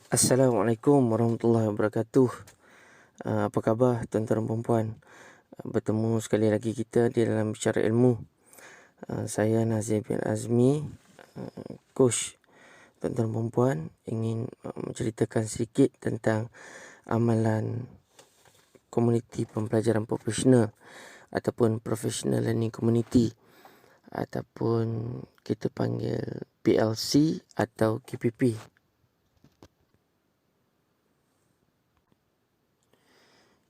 Assalamualaikum warahmatullahi wabarakatuh. Apa khabar tuan-tuan dan puan-puan? Bertemu sekali lagi kita di dalam bicara ilmu. Saya Nazir bin Azmi, coach. Tuan-tuan dan puan-puan, ingin menceritakan sedikit tentang amalan komuniti pembelajaran profesional ataupun Professional Learning Community ataupun kita panggil PLC atau KPP.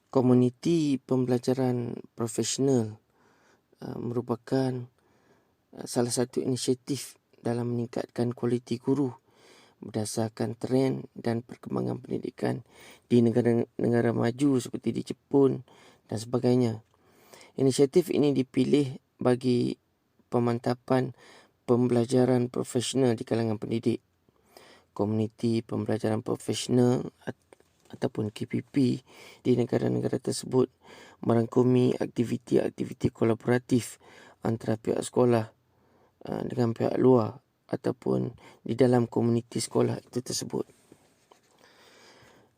Komuniti pembelajaran profesional merupakan salah satu inisiatif dalam meningkatkan kualiti guru berdasarkan trend dan perkembangan pendidikan di negara-negara maju seperti di Jepun dan sebagainya. Inisiatif ini dipilih bagi pemantapan pembelajaran profesional di kalangan pendidik. Komuniti pembelajaran profesional ataupun KPP di negara-negara tersebut merangkumi aktiviti-aktiviti kolaboratif antara pihak sekolah dengan pihak luar ataupun di dalam komuniti sekolah itu tersebut.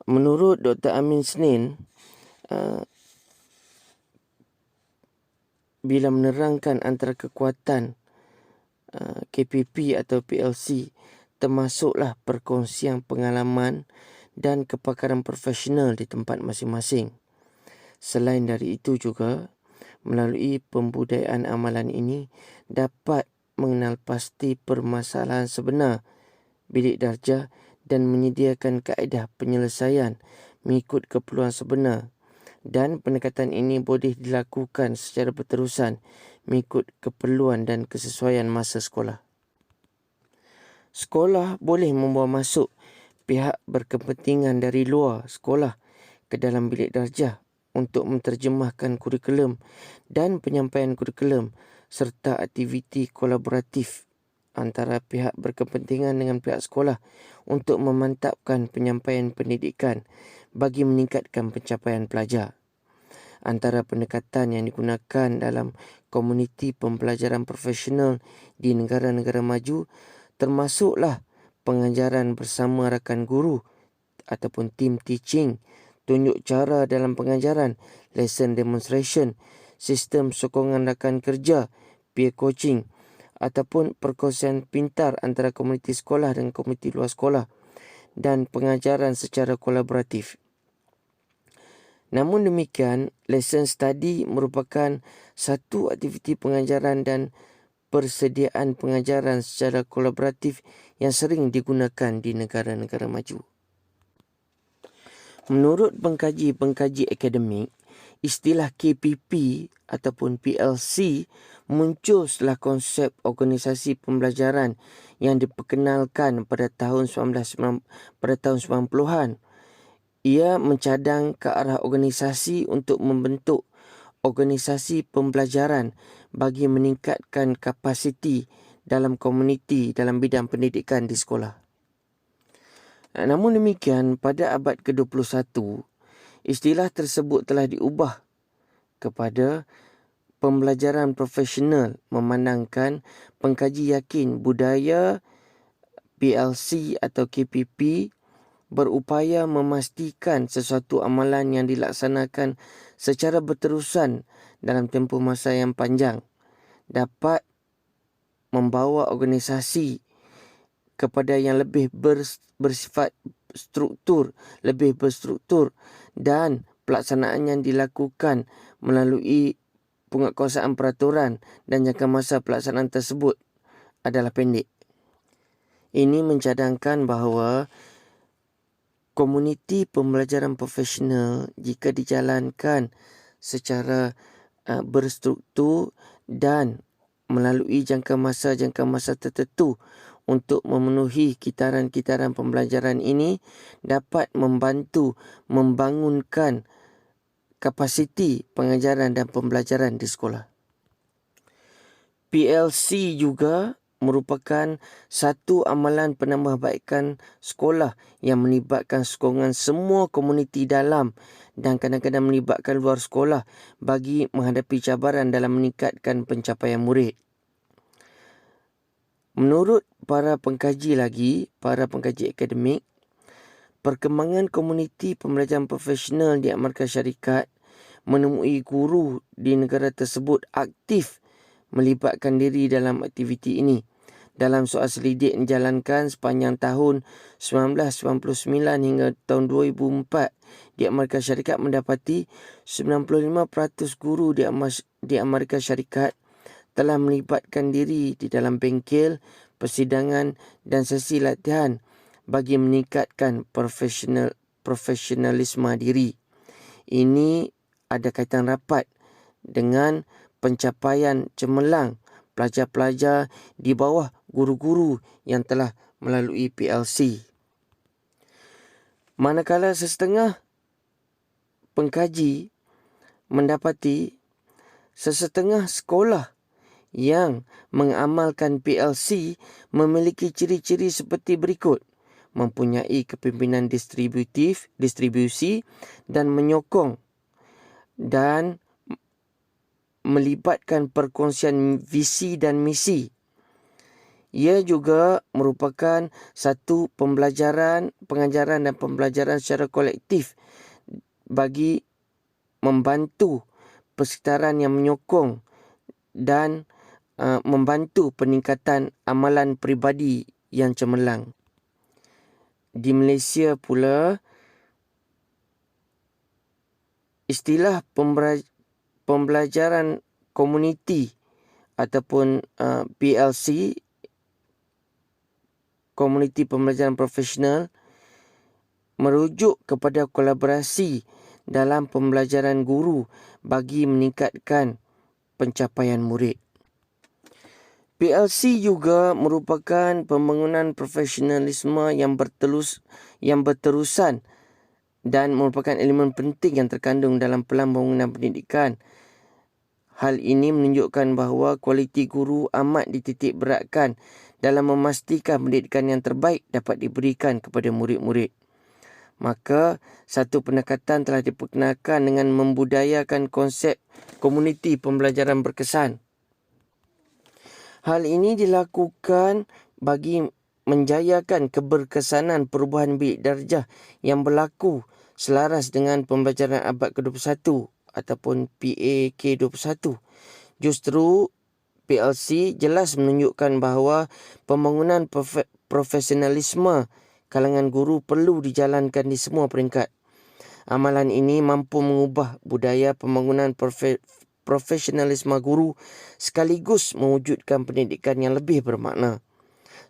Menurut Dr. Amin Senin, bila menerangkan antara kekuatan KPP atau PLC, termasuklah perkongsian pengalaman dan kepakaran profesional di tempat masing-masing. Selain dari itu juga, melalui pembudayaan amalan ini dapat mengenal pasti permasalahan sebenar bilik darjah dan menyediakan kaedah penyelesaian mengikut keperluan sebenar, dan pendekatan ini boleh dilakukan secara berterusan mengikut keperluan dan kesesuaian masa sekolah. Sekolah boleh membawa masuk pihak berkepentingan dari luar sekolah ke dalam bilik darjah untuk menterjemahkan kurikulum dan penyampaian kurikulum serta aktiviti kolaboratif antara pihak berkepentingan dengan pihak sekolah untuk memantapkan penyampaian pendidikan bagi meningkatkan pencapaian pelajar. Antara pendekatan yang digunakan dalam komuniti pembelajaran profesional di negara-negara maju termasuklah pengajaran bersama rakan guru ataupun team teaching, tunjuk cara dalam pengajaran, lesson demonstration, sistem sokongan rakan kerja, peer coaching ataupun perkongsian pintar antara komuniti sekolah dan komuniti luar sekolah dan pengajaran secara kolaboratif. Namun demikian, lesson study merupakan satu aktiviti pengajaran dan persediaan pengajaran secara kolaboratif yang sering digunakan di negara-negara maju. Menurut pengkaji-pengkaji akademik, istilah KPP ataupun PLC muncul setelah konsep organisasi pembelajaran yang diperkenalkan pada tahun 90-an. Ia mencadang ke arah organisasi untuk membentuk organisasi pembelajaran bagi meningkatkan kapasiti dalam komuniti dalam bidang pendidikan di sekolah. Namun demikian, pada abad ke-21, istilah tersebut telah diubah kepada pembelajaran profesional, memandangkan pengkaji yakin budaya PLC atau KPP berupaya memastikan sesuatu amalan yang dilaksanakan secara berterusan dalam tempoh masa yang panjang dapat membawa organisasi kepada yang lebih bersifat lebih berstruktur dan pelaksanaan yang dilakukan melalui penguatkuasaan peraturan dan jangka masa pelaksanaan tersebut adalah pendek. Ini mencadangkan bahawa komuniti pembelajaran profesional jika dijalankan secara berstruktur dan melalui jangka masa tertentu untuk memenuhi kitaran-kitaran pembelajaran ini dapat membantu membangunkan kapasiti pengajaran dan pembelajaran di sekolah. PLC juga merupakan satu amalan penambahbaikan sekolah yang melibatkan sokongan semua komuniti dalam dan kadang-kadang melibatkan luar sekolah bagi menghadapi cabaran dalam meningkatkan pencapaian murid. Menurut para pengkaji akademik, Perkembangan komuniti pembelajaran profesional di Amerika Syarikat menemui guru di negara tersebut aktif melibatkan diri dalam aktiviti ini. Dalam soal selidik yang dijalankan sepanjang tahun 1999 hingga tahun 2004, di Amerika Syarikat mendapati 95% guru di Amerika Syarikat telah melibatkan diri di dalam bengkel, persidangan dan sesi latihan bagi meningkatkan profesionalisme diri. Ini ada kaitan rapat dengan pencapaian cemerlang pelajar-pelajar di bawah guru-guru yang telah melalui PLC. Manakala sesetengah pengkaji mendapati sesetengah sekolah yang mengamalkan PLC memiliki ciri-ciri seperti berikut: mempunyai kepimpinan distribusi dan menyokong dan melibatkan perkongsian visi dan misi. Ia juga merupakan satu pengajaran dan pembelajaran secara kolektif bagi membantu persekitaran yang menyokong dan membantu peningkatan amalan peribadi yang cemerlang. Di Malaysia pula, istilah pembelajaran komuniti ataupun PLC, komuniti pembelajaran profesional, merujuk kepada kolaborasi dalam pembelajaran guru bagi meningkatkan pencapaian murid. PLC juga merupakan pembangunan profesionalisme yang berterusan dan merupakan elemen penting yang terkandung dalam pelan pembangunan pendidikan. Hal ini menunjukkan bahawa kualiti guru amat dititik beratkan dalam memastikan pendidikan yang terbaik dapat diberikan kepada murid-murid. Maka, satu pendekatan telah diperkenalkan dengan membudayakan konsep komuniti pembelajaran berkesan. Hal ini dilakukan bagi menjayakan keberkesanan perubahan bilik darjah yang berlaku selaras dengan pembelajaran abad ke-21 ataupun PAK21. Justru PLC jelas menunjukkan bahawa pembangunan profesionalisme kalangan guru perlu dijalankan di semua peringkat. Amalan ini mampu mengubah budaya pembangunan profesionalisme guru sekaligus mewujudkan pendidikan yang lebih bermakna.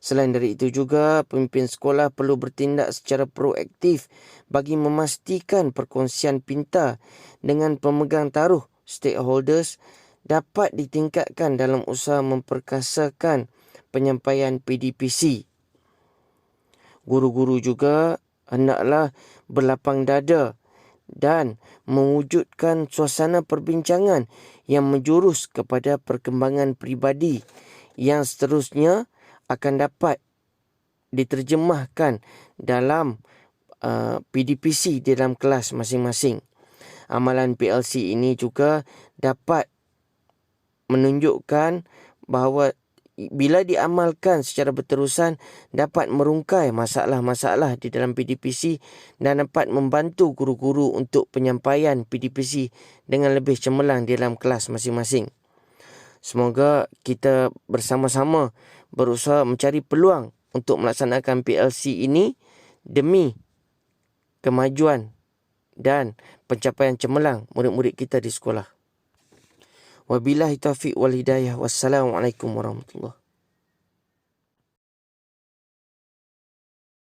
Selain dari itu juga, pemimpin sekolah perlu bertindak secara proaktif bagi memastikan perkongsian pintar dengan pemegang taruh stakeholders dapat ditingkatkan dalam usaha memperkasakan penyampaian PDPC. Guru-guru juga hendaklah berlapang dada dan mewujudkan suasana perbincangan yang menjurus kepada perkembangan peribadi yang seterusnya akan dapat diterjemahkan dalam PDPC di dalam kelas masing-masing. Amalan PLC ini juga dapat menunjukkan bahawa bila diamalkan secara berterusan dapat merungkai masalah-masalah di dalam PDPC dan dapat membantu guru-guru untuk penyampaian PDPC dengan lebih cemerlang di dalam kelas masing-masing. Semoga kita bersama-sama berusaha mencari peluang untuk melaksanakan PLC ini demi kemajuan dan pencapaian cemerlang murid-murid kita di sekolah. Wabillahi taufiq wal hidayah. Wassalamualaikum warahmatullahi